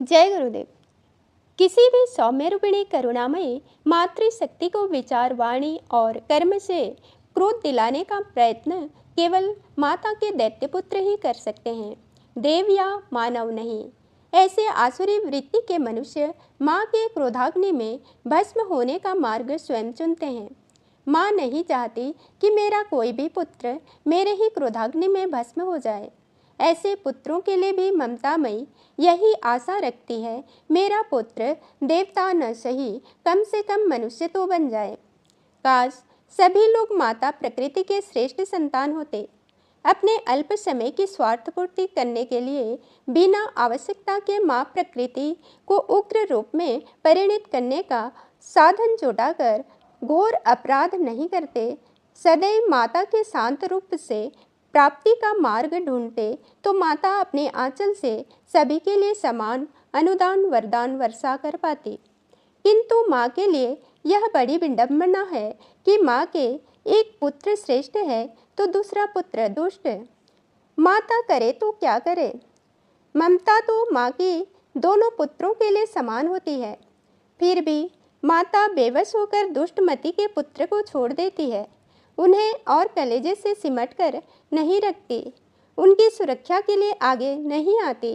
जय गुरुदेव। किसी भी सौम्य रूपिणी करुणामयी मातृशक्ति को विचार, वाणी और कर्म से क्रोध दिलाने का प्रयत्न केवल माता के दैत्य पुत्र ही कर सकते हैं, देव या मानव नहीं। ऐसे आसुरी वृत्ति के मनुष्य माँ के क्रोधाग्नि में भस्म होने का मार्ग स्वयं चुनते हैं। माँ नहीं चाहती कि मेरा कोई भी पुत्र मेरे ही क्रोधाग्नि में भस्म हो जाए। ऐसे पुत्रों के लिए भी ममतामयी यही आशा रखती है, मेरा पुत्र देवता न सही, कम से कम मनुष्य तो बन जाए। काश सभी लोग माता प्रकृति के श्रेष्ठ संतान होते। अपने अल्प समय की स्वार्थ पूर्ति करने के लिए बिना आवश्यकता के माँ प्रकृति को उग्र रूप में परिणित करने का साधन जुटाकर घोर अपराध नहीं करते, सदैव माता के शांत रूप से प्राप्ति का मार्ग ढूंढते, तो माता अपने आंचल से सभी के लिए समान अनुदान वरदान वर्षा कर पाती। किंतु माँ के लिए यह बड़ी विडंबना है कि माँ के एक पुत्र श्रेष्ठ है तो दूसरा पुत्र दुष्ट। माता करे तो क्या करे। ममता तो माँ की दोनों पुत्रों के लिए समान होती है, फिर भी माता बेबस होकर दुष्टमती के पुत्र को छोड़ देती है। उन्हें और कलेजे से सिमट कर नहीं रखती, उनकी सुरक्षा के लिए आगे नहीं आती,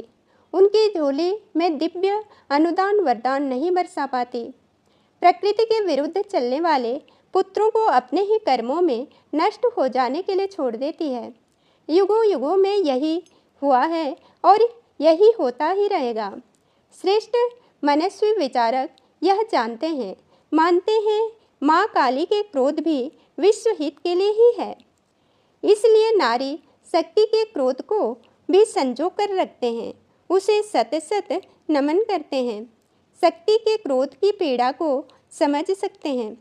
उनकी झोली में दिव्य अनुदान वरदान नहीं बरसा पाती। प्रकृति के विरुद्ध चलने वाले पुत्रों को अपने ही कर्मों में नष्ट हो जाने के लिए छोड़ देती है। युगों युगों में यही हुआ है और यही होता ही रहेगा। श्रेष्ठ मनस्वी विचारक यह जानते हैं, मानते हैं, माँ काली के क्रोध भी विश्व हित के लिए ही है। इसलिए नारी शक्ति के क्रोध को भी संजो कर रखते हैं, उसे सत सत नमन करते हैं, शक्ति के क्रोध की पीड़ा को समझ सकते हैं,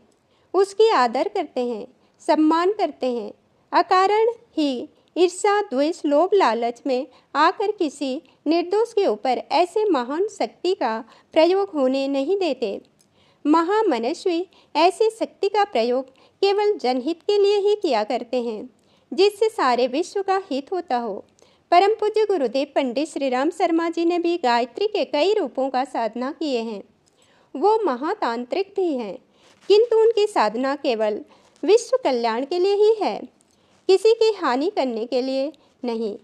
उसकी आदर करते हैं, सम्मान करते हैं। अकारण ही ईर्ष्या द्वेष लोभ लालच में आकर किसी निर्दोष के ऊपर ऐसे महान शक्ति का प्रयोग होने नहीं देते। महामनस्वी ऐसी शक्ति का प्रयोग केवल जनहित के लिए ही किया करते हैं, जिससे सारे विश्व का हित होता हो। परम पूज्य गुरुदेव पंडित श्री राम शर्मा जी ने भी गायत्री के कई रूपों का साधना किए हैं। वो महातांत्रिक भी हैं, किंतु उनकी साधना केवल विश्व कल्याण के लिए ही है, किसी की हानि करने के लिए नहीं।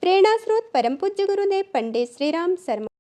प्रेरणा स्रोत परम पूज्य गुरुदेव पंडित श्री राम शर्मा।